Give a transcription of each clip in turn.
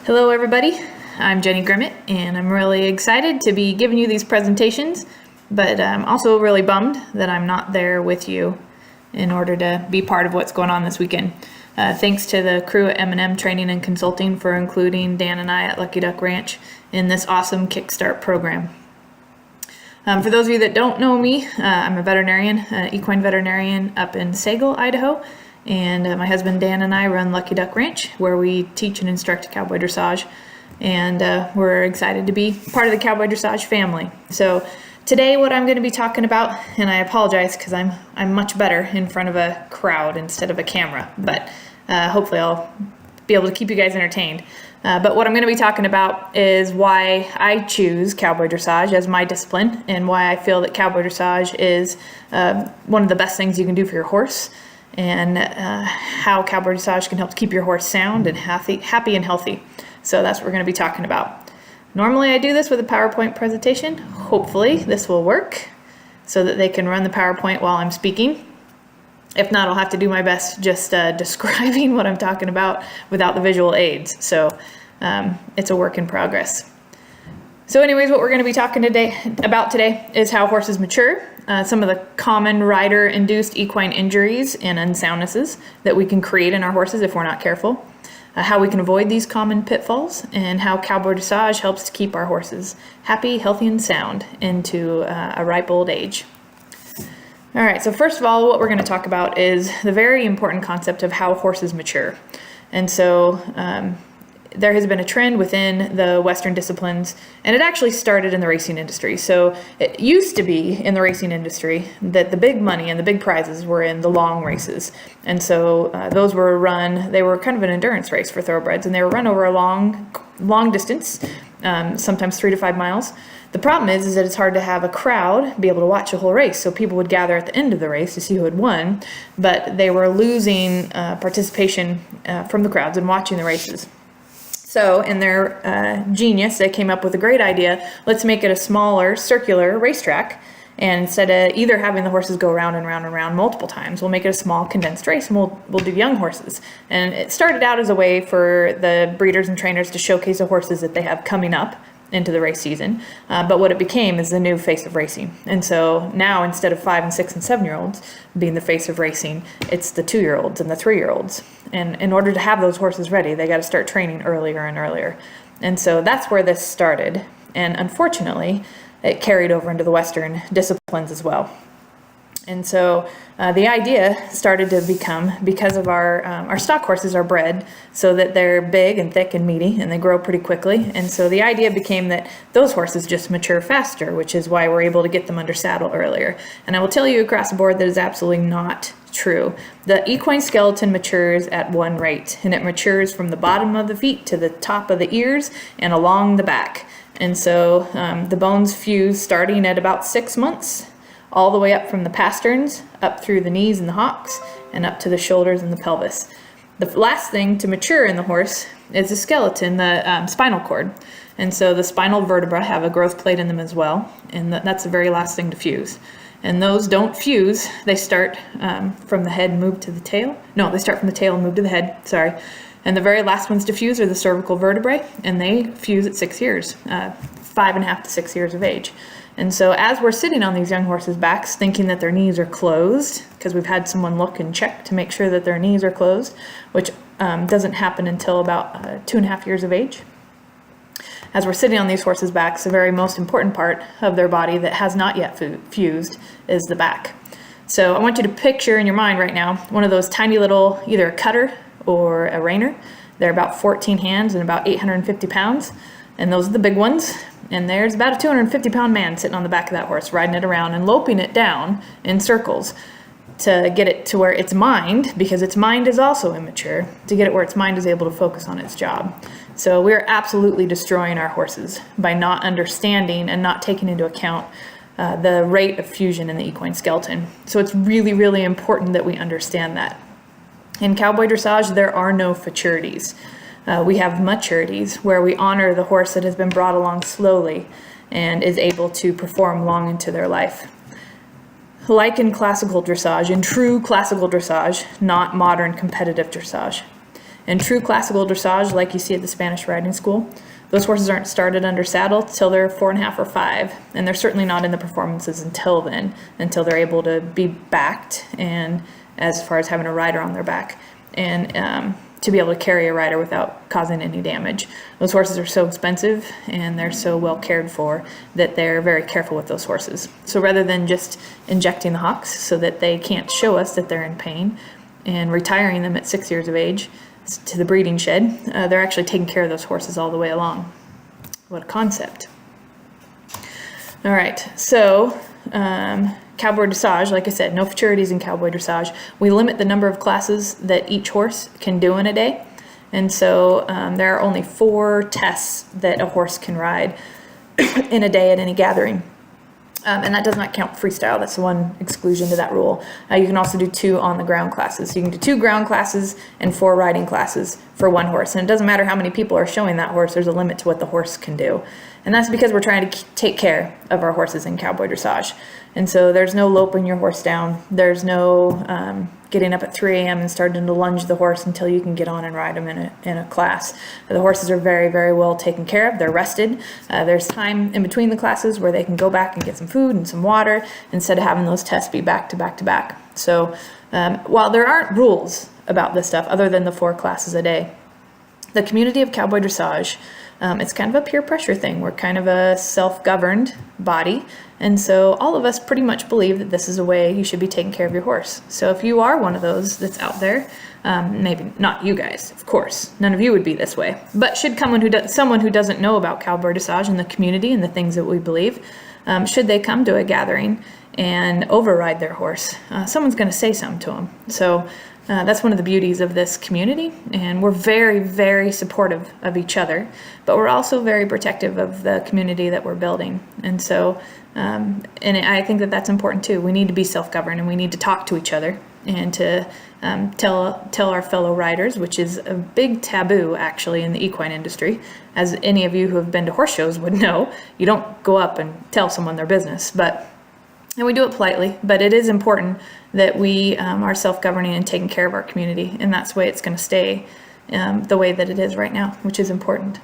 Hello everybody, I'm Jenny Grimmett and I'm really excited to be giving you these presentations, but I'm also really bummed that I'm not there with you in order to be part of what's going on this weekend. Thanks to the crew at M&M Training and Consulting for including Dan and I at Lucky Duck Ranch in this awesome Kickstart program. For those of you that don't know me, I'm a veterinarian, equine veterinarian up in Sagal, Idaho. And my husband Dan and I run Lucky Duck Ranch, where we teach and instruct cowboy dressage. And we're excited to be part of the cowboy dressage family. So today what I'm going to be talking about, and I apologize because I'm much better in front of a crowd instead of a camera, but hopefully I'll be able to keep you guys entertained. But what I'm going to be talking about is why I choose cowboy dressage as my discipline and why I feel that cowboy dressage is one of the best things you can do for your horse, and how cowboy dressage can help to keep your horse sound and happy and healthy. So that's what we're going to be talking about. Normally I do this with a PowerPoint presentation. Hopefully this will work so that they can run the PowerPoint while I'm speaking. If not, I'll have to do my best just describing what I'm talking about without the visual aids. So it's a work in progress. So anyways, what we're going to be talking about today is how horses mature, some of the common rider-induced equine injuries and unsoundnesses that we can create in our horses if we're not careful, how we can avoid these common pitfalls, and how cowboy dressage helps to keep our horses happy, healthy, and sound into a ripe old age. All right, so first of all, what we're going to talk about is the very important concept of how horses mature. And so there has been a trend within the Western disciplines, and it actually started in the racing industry. So it used to be in the racing industry that the big money and the big prizes were in the long races. And so those were run, they were kind of an endurance race for thoroughbreds, and they were run over a long distance, sometimes 3 to 5 miles. The problem is that it's hard to have a crowd be able to watch a whole race. So people would gather at the end of the race to see who had won, but they were losing participation from the crowds and watching the races. So in their genius, they came up with a great idea. Let's make it a smaller circular racetrack. And instead of either having the horses go around and round and round multiple times, we'll make it a small condensed race, and we'll do young horses. And it started out as a way for the breeders and trainers to showcase the horses that they have coming up into the race season. But what it became is the new face of racing. And so now, instead of 5 and 6 and 7-year-olds being the face of racing, it's the 2-year-olds and the 3-year-olds. And in order to have those horses ready, they got to start training earlier and earlier. And so that's where this started. And unfortunately, it carried over into the Western disciplines as well. And so the idea started to become, because of our stock horses are bred so that they're big and thick and meaty, and they grow pretty quickly. And so the idea became that those horses just mature faster, which is why we're able to get them under saddle earlier. And I will tell you across the board that is absolutely not true. The equine skeleton matures at one rate, and it matures from the bottom of the feet to the top of the ears and along the back. And so the bones fuse starting at about 6 months, all the way up from the pasterns, up through the knees and the hocks, and up to the shoulders and the pelvis. The last thing to mature in the horse is the skeleton, the spinal cord. And so the spinal vertebra have a growth plate in them as well, and that's the very last thing to fuse. And those don't fuse. They start from the head and move to the tail. No, they start from the tail and move to the head, sorry. And the very last ones to fuse are the cervical vertebrae, and they fuse at 6 years, 5.5 to 6 years of age. And so as we're sitting on these young horses' backs thinking that their knees are closed, because we've had someone look and check to make sure that their knees are closed, which doesn't happen until about 2.5 years of age. As we're sitting on these horses' backs, the very most important part of their body that has not yet fused is the back. So I want you to picture in your mind right now one of those tiny little, either a cutter or a reiner. They're about 14 hands and about 850 pounds. And those are the big ones. And there's about a 250-pound man sitting on the back of that horse, riding it around and loping it down in circles to get it to where its mind, because its mind is also immature, to get it where its mind is able to focus on its job. So we're absolutely destroying our horses by not understanding and not taking into account the rate of fusion in the equine skeleton. So it's really, really important that we understand that. In cowboy dressage, there are no futurities. We have maturities where we honor the horse that has been brought along slowly and is able to perform long into their life. Like in classical dressage, in true classical dressage, not modern competitive dressage, In true classical dressage, like you see at the Spanish riding school, those horses aren't started under saddle till they're 4.5 or 5, and they're certainly not in the performances until then, until they're able to be backed, and as far as having a rider on their back, and to be able to carry a rider without causing any damage. Those horses are so expensive and they're so well cared for that they're very careful with those horses. So rather than just injecting the hocks so that they can't show us that they're in pain and retiring them at 6 years of age to the breeding shed, they're actually taking care of those horses all the way along. What a concept. All right, so cowboy dressage, like I said, no futurities in cowboy dressage. We limit the number of classes that each horse can do in a day. And so there are only 4 tests that a horse can ride in a day at any gathering. And that does not count freestyle. That's the one exclusion to that rule. You can also do 2 on the ground classes. So you can do 2 ground classes and 4 riding classes for one horse. And it doesn't matter how many people are showing that horse, there's a limit to what the horse can do. And that's because we're trying to take care of our horses in cowboy dressage. And so there's no loping your horse down. There's no getting up at 3 a.m. and starting to lunge the horse until you can get on and ride them in a class. The horses are very, very well taken care of. They're rested. There's time in between the classes where they can go back and get some food and some water instead of having those tests be back to back to back. So while there aren't rules about this stuff other than the 4 classes a day, the community of cowboy dressage, it's kind of a peer pressure thing. We're kind of a self-governed body. And so all of us pretty much believe that this is a way you should be taking care of your horse. So if you are one of those that's out there, maybe not you guys, of course, none of you would be this way, but should someone who doesn't know about cowboy dressage and the community and the things that we believe, should they come to a gathering and override their horse, someone's going to say something to them. So that's one of the beauties of this community, and we're very, very supportive of each other, but we're also very protective of the community that we're building. And so, and I think that that's important too. We need to be self-governed, and we need to talk to each other and to tell our fellow riders, which is a big taboo actually in the equine industry. As any of you who have been to horse shows would know, you don't go up and tell someone their business, and we do it politely, but it is important that we are self-governing and taking care of our community, and that's the way it's going to stay the way that it is right now, which is important.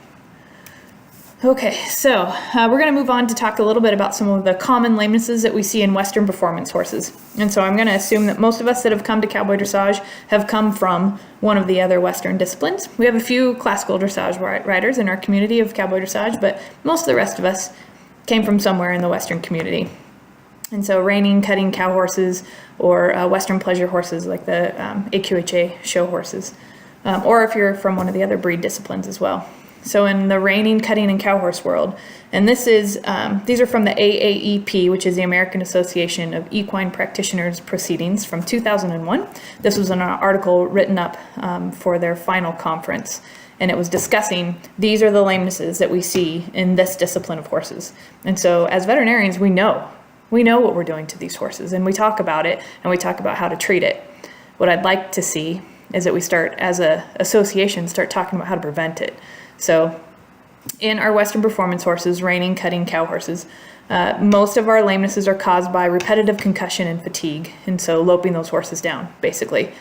Okay, so we're going to move on to talk a little bit about some of the common lamenesses that we see in Western performance horses. And so I'm going to assume that most of us that have come to cowboy dressage have come from one of the other Western disciplines. We have a few classical dressage riders in our community of cowboy dressage, but most of the rest of us came from somewhere in the Western community. And so reining, cutting cow horses, or Western pleasure horses like the AQHA show horses, or if you're from one of the other breed disciplines as well. So in the reining, cutting, and cow horse world, and these are from the AAEP, which is the American Association of Equine Practitioners Proceedings from 2001. This was an article written up for their final conference, and it was discussing these are the lamenesses that we see in this discipline of horses. And so as veterinarians, we know what we're doing to these horses, and we talk about it, and we talk about how to treat it. What I'd like to see is that we start, as an association, start talking about how to prevent it. So in our Western performance horses, reining, cutting cow horses, most of our lamenesses are caused by repetitive concussion and fatigue, and so loping those horses down, basically.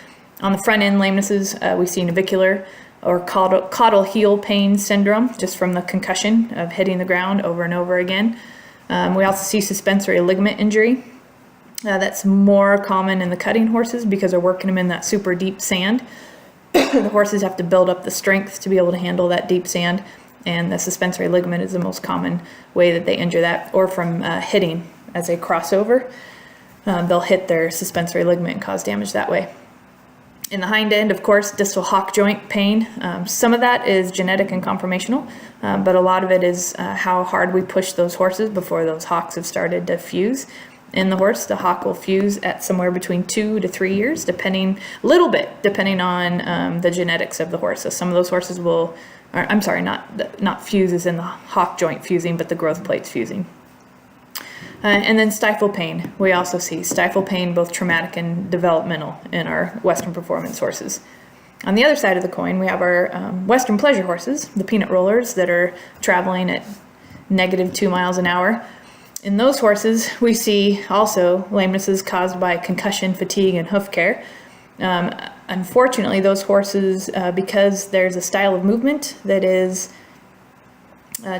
On the front end lamenesses, we see navicular or caudal heel pain syndrome, just from the concussion of hitting the ground over and over again. We also see suspensory ligament injury. That's more common in the cutting horses because they're working them in that super deep sand. The horses have to build up the strength to be able to handle that deep sand, and the suspensory ligament is the most common way that they injure that, or from hitting as they cross over. They'll hit their suspensory ligament and cause damage that way. In the hind end, of course, distal hock joint pain. Some of that is genetic and conformational, but a lot of it is how hard we push those horses before those hocks have started to fuse. In the horse, the hock will fuse at somewhere between 2 to 3 years, depending on the genetics of the horse. So some of those horses will, not fuse as in the hock joint fusing, but the growth plates fusing. And then stifle pain. We also see stifle pain, both traumatic and developmental, in our Western performance horses. On the other side of the coin, we have our Western pleasure horses, the peanut rollers that are traveling at -2 miles an hour. In those horses, we see also lamenesses caused by concussion, fatigue, and hoof care. Unfortunately, those horses, because there's a style of movement that is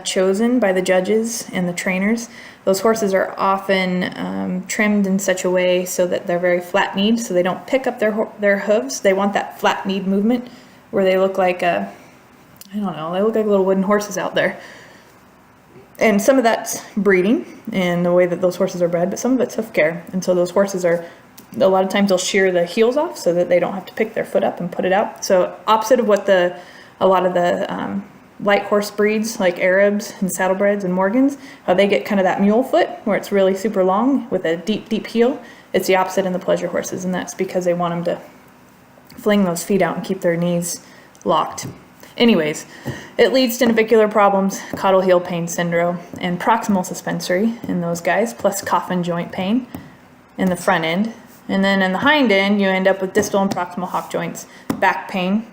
chosen by the judges and the trainers, those horses are often trimmed in such a way so that they're very flat-kneed, so they don't pick up their hooves. They want that flat-kneed movement where they look like they look like little wooden horses out there. And some of that's breeding and the way that those horses are bred, but some of it's hoof care. And so those horses a lot of times they'll shear the heels off so that they don't have to pick their foot up and put it out. So opposite of what a lot of the light horse breeds like Arabs and saddlebreds and Morgans, how they get kind of that mule foot where it's really super long with a deep heel. It's the opposite in the pleasure horses, and that's because they want them to fling those feet out and keep their knees locked. Anyways, it leads to navicular problems, caudal heel pain syndrome, and proximal suspensory in those guys, plus coffin joint pain in the front end. And then in the hind end, you end up with distal and proximal hock joints, back pain,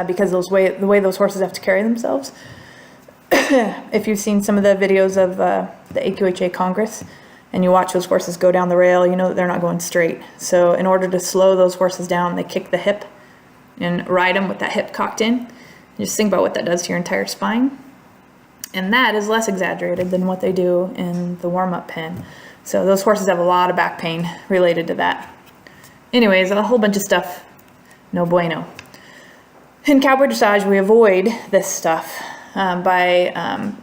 because the way those horses have to carry themselves. If you've seen some of the videos of the AQHA Congress and you watch those horses go down the rail, you know that they're not going straight. So in order to slow those horses down, they kick the hip and ride them with that hip cocked in. Just think about what that does to your entire spine. And that is less exaggerated than what they do in the warm-up pen. So those horses have a lot of back pain related to that. Anyways, a whole bunch of stuff, no bueno. In cowboy dressage, we avoid this stuff by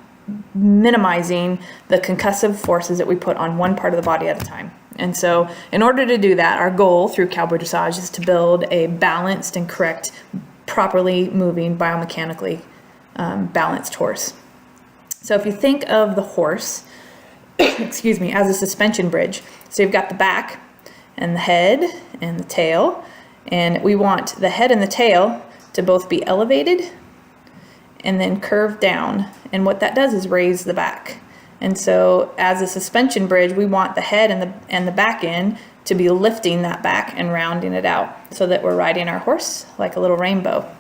minimizing the concussive forces that we put on one part of the body at a time. And so in order to do that, our goal through cowboy dressage is to build a balanced and correct, properly moving, biomechanically balanced horse. So if you think of the horse, excuse me, as a suspension bridge, so you've got the back and the head and the tail, and we want the head and the tail to both be elevated and then curved down. And what that does is raise the back. And so as a suspension bridge, we want the head and the back end to be lifting that back and rounding it out so that we're riding our horse like a little rainbow.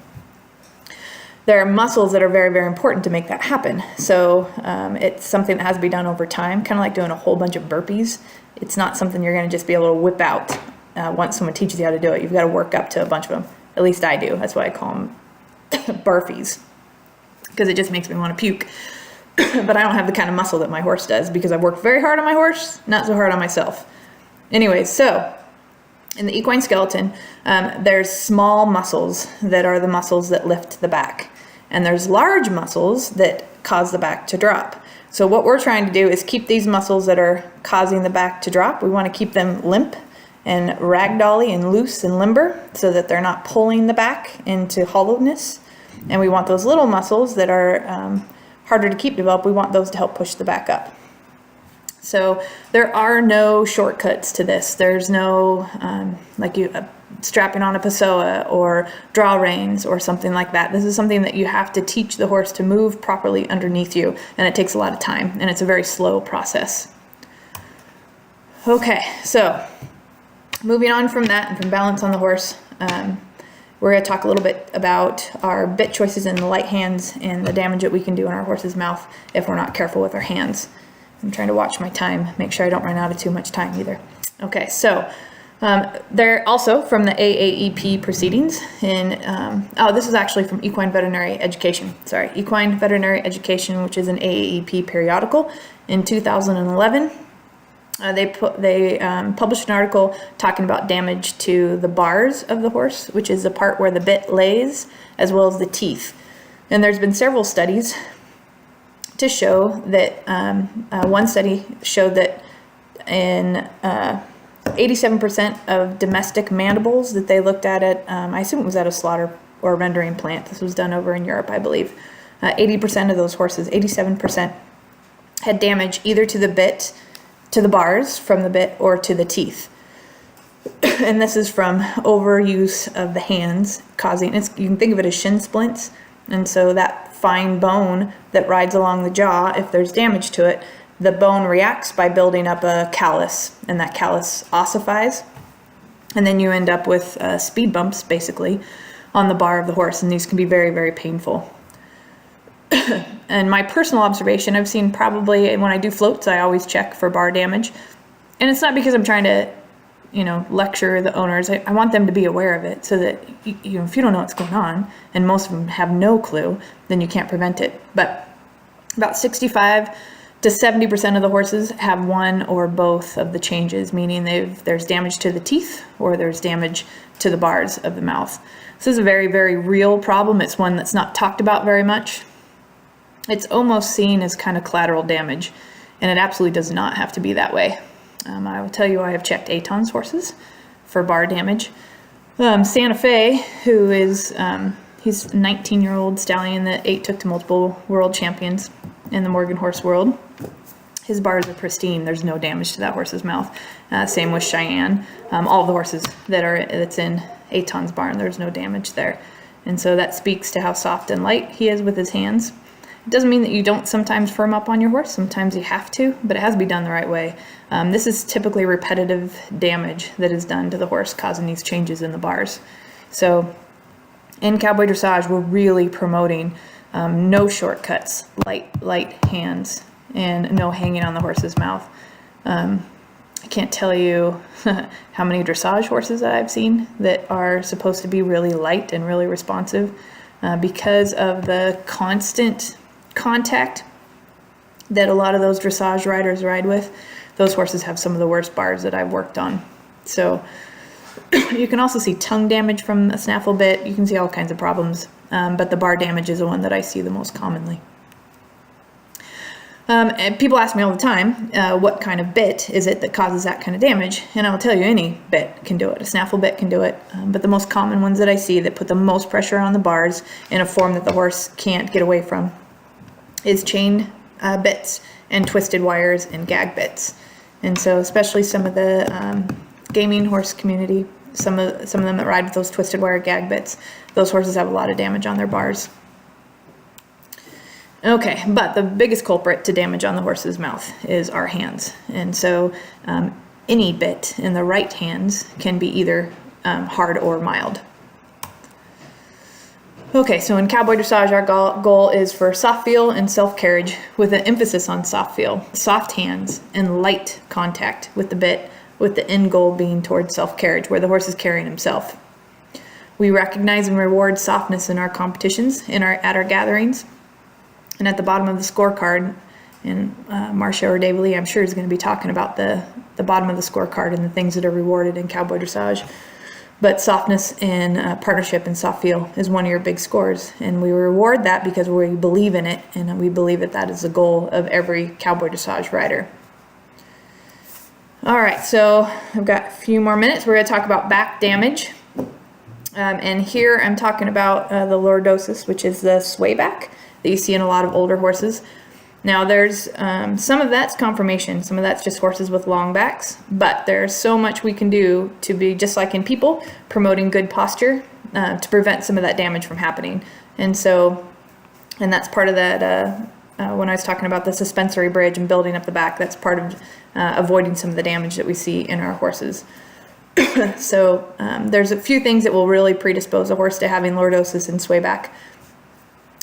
There are muscles that are very, very important to make that happen. So it's something that has to be done over time, kind of like doing a whole bunch of burpees. It's not something you're going to just be able to whip out once someone teaches you how to do it. You've got to work up to a bunch of them. At least I do. That's why I call them burpees, because it just makes me want to puke. But I don't have the kind of muscle that my horse does because I've worked very hard on my horse, not so hard on myself. Anyways, so in the equine skeleton, there's small muscles that are the muscles that lift the back. And there's large muscles that cause the back to drop. So what we're trying to do is keep these muscles that are causing the back to drop. We want to keep them limp and ragdolly and loose and limber so that they're not pulling the back into hollowness. And we want those little muscles that are harder to keep developed, we want those to help push the back up. So there are no shortcuts to this. There's no strapping on a Pessoa or draw reins or something like that. This is something that you have to teach the horse to move properly underneath you, and it takes a lot of time, and it's a very slow process. Okay, so moving on from that and from balance on the horse, we're going to talk a little bit about our bit choices in the light hands and the damage that we can do in our horse's mouth if we're not careful with our hands. I'm trying to watch my time, make sure I don't run out of too much time either. Okay, so they're also from the AAEP proceedings in, this is actually from Equine Veterinary Education. Sorry, Equine Veterinary Education, which is an AAEP periodical in 2011. They published an article talking about damage to the bars of the horse, which is the part where the bit lays, as well as the teeth. And there's been several studies to show that, one study showed that in 87% of domestic mandibles that they looked at I assume it was at a slaughter or rendering plant. This was done over in Europe, I believe. 80% of those horses, 87%, had damage either to the bit, to the bars from the bit, or to the teeth. And this is from overuse of the hands causing, you can think of it as shin splints. And so that fine bone that rides along the jaw, if there's damage to it, the bone reacts by building up a callus, and that callus ossifies. And then you end up with speed bumps, basically, on the bar of the horse, and these can be very, very painful. And my personal observation, I've seen probably when I do floats, I always check for bar damage. And it's not because I'm trying to lecture the owners. I want them to be aware of it, so that if you don't know what's going on, and most of them have no clue, then you can't prevent it. But about 65 to 70% of the horses have one or both of the changes, meaning there's damage to the teeth or there's damage to the bars of the mouth. This is a very, very real problem. It's one that's not talked about very much. It's almost seen as kind of collateral damage, and it absolutely does not have to be that way. I will tell you, I have checked Aton's horses for bar damage. Santa Fe, who is, he's a 19-year-old stallion that 8 took to multiple world champions in the Morgan horse world. His bars are pristine. There's no damage to that horse's mouth. Same with Cheyenne. All the horses that's in Aton's barn, there's no damage there. And so that speaks to how soft and light he is with his hands. It doesn't mean that you don't sometimes firm up on your horse. Sometimes you have to, but it has to be done the right way. This is typically repetitive damage that is done to the horse, causing these changes in the bars. So in cowboy dressage, we're really promoting no shortcuts, light hands, and no hanging on the horse's mouth. I can't tell you how many dressage horses that I've seen that are supposed to be really light and really responsive because of the constant contact that a lot of those dressage riders ride with. Those horses have some of the worst bars that I've worked on. So you can also see tongue damage from a snaffle bit. You can see all kinds of problems, but the bar damage is the one that I see the most commonly. And people ask me all the time, what kind of bit is it that causes that kind of damage? And I'll tell you, any bit can do it. A snaffle bit can do it. But the most common ones that I see that put the most pressure on the bars in a form that the horse can't get away from is chain bits and twisted wires and gag bits. And so especially some of the gaming horse community, some of them that ride with those twisted wire gag bits, those horses have a lot of damage on their bars. Okay, but the biggest culprit to damage on the horse's mouth is our hands. And so any bit in the right hands can be either hard or mild. Okay, so in cowboy dressage, our goal is for soft feel and self-carriage with an emphasis on soft feel, soft hands, and light contact with the bit, with the end goal being towards self-carriage, where the horse is carrying himself. We recognize and reward softness in our competitions, at our gatherings. And at the bottom of the scorecard, and Marcia or David Lee, I'm sure, is going to be talking about the bottom of the scorecard and the things that are rewarded in cowboy dressage. But softness and partnership and soft feel is one of your big scores. And we reward that because we believe in it, and we believe that that is the goal of every cowboy dressage rider. All right, so I've got a few more minutes. We're going to talk about back damage. And here I'm talking about the lordosis, which is the sway back that you see in a lot of older horses. Now there's some of that's conformation, some of that's just horses with long backs, but there's so much we can do to be, just like in people, promoting good posture to prevent some of that damage from happening. And that's part of that, when I was talking about the suspensory bridge and building up the back, that's part of avoiding some of the damage that we see in our horses. So there's a few things that will really predispose a horse to having lordosis and sway back.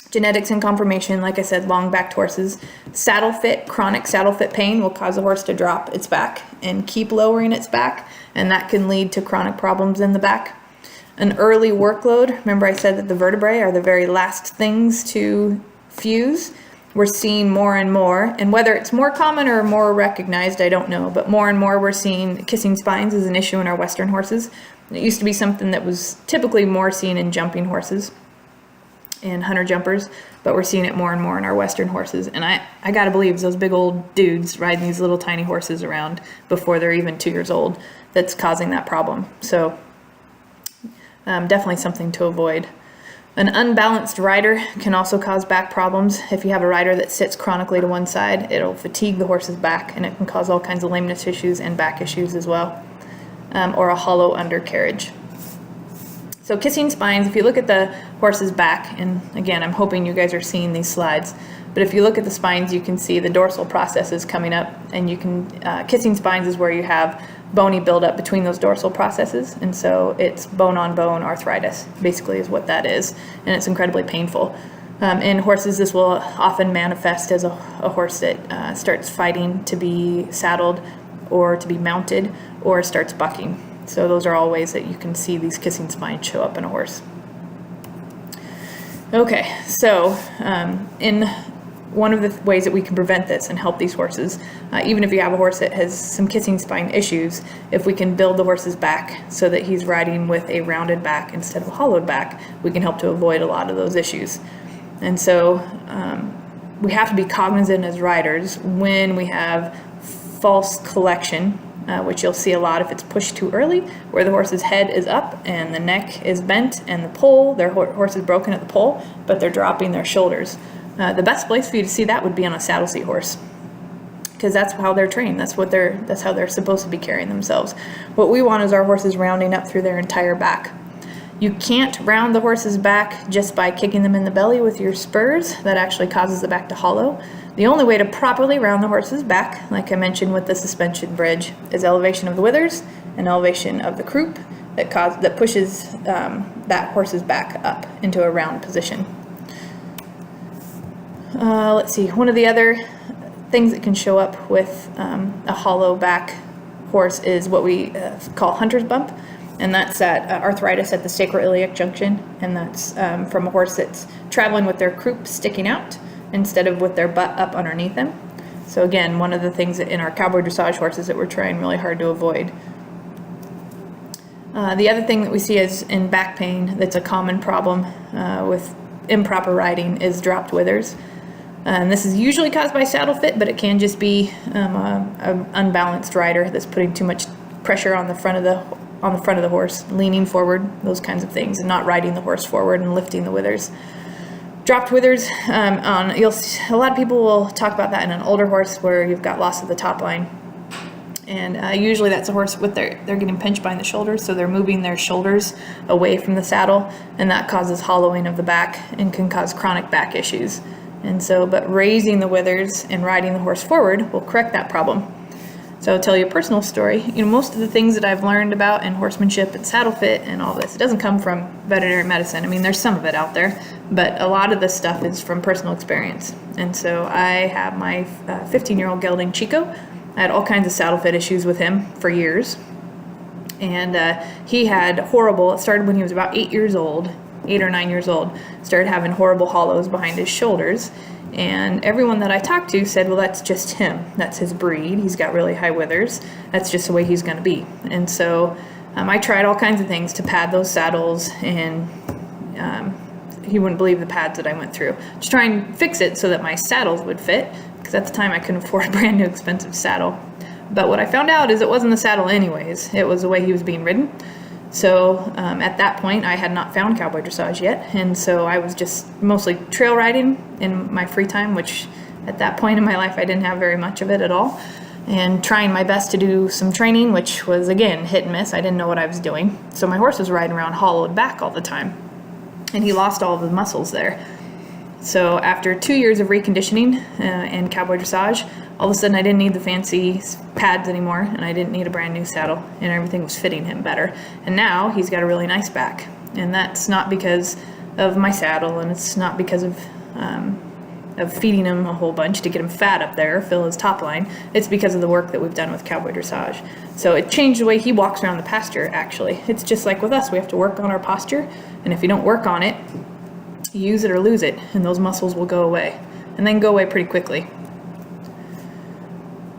Genetics and conformation, like I said, long-backed horses. Saddle fit, chronic saddle fit pain will cause a horse to drop its back and keep lowering its back, and that can lead to chronic problems in the back. An early workload, remember I said that the vertebrae are the very last things to fuse. We're seeing more and more, and whether it's more common or more recognized, I don't know, but more and more we're seeing kissing spines as an issue in our Western horses. It used to be something that was typically more seen in jumping horses and hunter jumpers, but we're seeing it more and more in our Western horses. And I gotta believe it's those big old dudes riding these little tiny horses around before they're even 2 years old that's causing that problem. So definitely something to avoid. An unbalanced rider can also cause back problems. If you have a rider that sits chronically to one side, it'll fatigue the horse's back, and it can cause all kinds of lameness issues and back issues as well, or a hollow undercarriage. So kissing spines, if you look at the horse's back, and again, I'm hoping you guys are seeing these slides, but if you look at the spines, you can see the dorsal processes coming up, and you can, kissing spines is where you have bony buildup between those dorsal processes, and so it's bone-on-bone arthritis, basically is what that is, and it's incredibly painful. In horses, this will often manifest as a horse that starts fighting to be saddled or to be mounted, or starts bucking. So those are all ways that you can see these kissing spines show up in a horse. Okay, so in one of the ways that we can prevent this and help these horses, even if you have a horse that has some kissing spine issues, if we can build the horse's back so that he's riding with a rounded back instead of a hollowed back, we can help to avoid a lot of those issues. And so we have to be cognizant as riders when we have false collection, which you'll see a lot if it's pushed too early, where the horse's head is up and the neck is bent and the poll, their horse is broken at the poll, but they're dropping their shoulders. The best place for you to see that would be on a saddle seat horse, because that's how they're trained. That's how they're supposed to be carrying themselves. What we want is our horses rounding up through their entire back. You can't round the horse's back just by kicking them in the belly with your spurs. That actually causes the back to hollow. The only way to properly round the horse's back, like I mentioned with the suspension bridge, is elevation of the withers and elevation of the croup that pushes that horse's back up into a round position. Let's see, one of the other things that can show up with a hollow back horse is what we call hunter's bump, and that's that arthritis at the sacroiliac junction, and that's from a horse that's traveling with their croup sticking out instead of with their butt up underneath them. So again, one of the things that in our cowboy dressage horses that we're trying really hard to avoid. The other thing that we see is in back pain that's a common problem with improper riding is dropped withers. And this is usually caused by saddle fit, but it can just be an unbalanced rider that's putting too much pressure on the front of the horse, leaning forward, those kinds of things, and not riding the horse forward and lifting the withers. Dropped withers, a lot of people will talk about that in an older horse where you've got loss of the top line. And usually that's a horse with they're getting pinched behind the shoulders, so they're moving their shoulders away from the saddle, and that causes hollowing of the back and can cause chronic back issues. And so, but raising the withers and riding the horse forward will correct that problem. So I'll tell you a personal story. Most of the things that I've learned about in horsemanship and saddle fit and all this, it doesn't come from veterinary medicine. I mean, there's some of it out there, but a lot of this stuff is from personal experience. And so I have my 15-year-old gelding Chico. I had all kinds of saddle fit issues with him for years. And he had it started when he was about 8 or 9 years old, started having horrible hollows behind his shoulders. And everyone that I talked to said, well, that's just him. That's his breed. He's got really high withers. That's just the way he's going to be. And so I tried all kinds of things to pad those saddles, and he wouldn't believe the pads that I went through to try and fix it so that my saddles would fit, because at the time I couldn't afford a brand new expensive saddle. But what I found out is it wasn't the saddle anyways. It was the way he was being ridden. So at that point, I had not found cowboy dressage yet, and so I was just mostly trail riding in my free time, which at that point in my life I didn't have very much of it at all, and trying my best to do some training, which was, again, hit and miss. I didn't know what I was doing. So my horse was riding around hollowed back all the time, and he lost all of the muscles there. So after 2 years of reconditioning and cowboy dressage, all of a sudden I didn't need the fancy pads anymore, and I didn't need a brand new saddle, and everything was fitting him better. And now he's got a really nice back, and that's not because of my saddle, and it's not because of feeding him a whole bunch to get him fat up there, fill his top line. It's because of the work that we've done with cowboy dressage. So it changed the way he walks around the pasture, actually. It's just like with us, we have to work on our posture, and if you don't work on it, you use it or lose it, and those muscles will go away, and then go away pretty quickly.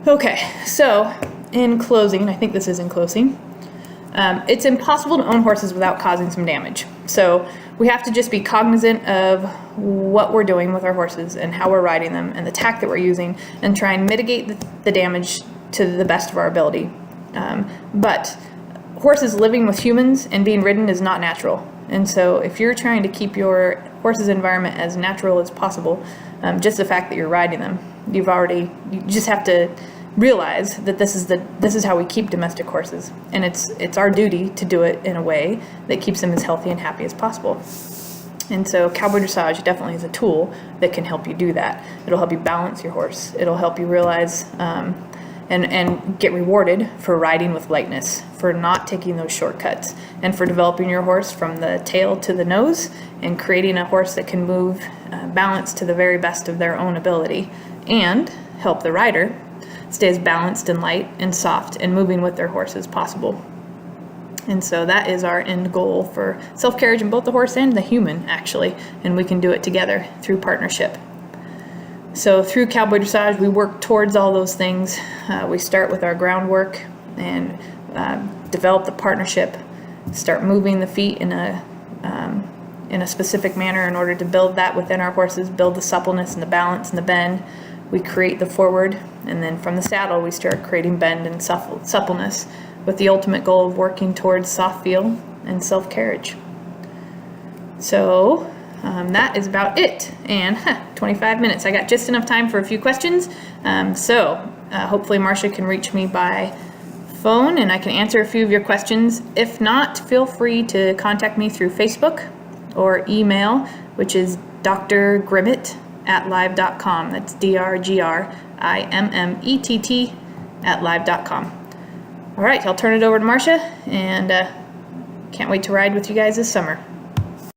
Okay, so in closing, I think this is in closing, it's impossible to own horses without causing some damage. So we have to just be cognizant of what we're doing with our horses and how we're riding them and the tack that we're using, and try and mitigate the damage to the best of our ability. But horses living with humans and being ridden is not natural. And so if you're trying to keep your horse's environment as natural as possible, just the fact that you're riding them, you just have to realize that this is how we keep domestic horses, and it's our duty to do it in a way that keeps them as healthy and happy as possible. And so cowboy dressage definitely is a tool that can help you do that. It'll help you balance your horse. It'll help you realize and get rewarded for riding with lightness, for not taking those shortcuts, and for developing your horse from the tail to the nose and creating a horse that can move balanced to the very best of their own ability, and help the rider stay as balanced and light and soft and moving with their horse as possible. And so that is our end goal for self-carriage in both the horse and the human, actually, and we can do it together through partnership. So through cowboy dressage, we work towards all those things. We start with our groundwork and develop the partnership, start moving the feet in a specific manner in order to build that within our horses, build the suppleness and the balance and the bend. We create the forward, and then from the saddle we start creating bend and suppleness, with the ultimate goal of working towards soft feel and self-carriage. So that is about it, and 25 minutes. I got just enough time for a few questions, so hopefully Marcia can reach me by phone and I can answer a few of your questions. If not, feel free to contact me through Facebook or email, which is drgrimmett@live.com. That's drgrimmett@live.com. All right, I'll turn it over to Marcia, and can't wait to ride with you guys this summer.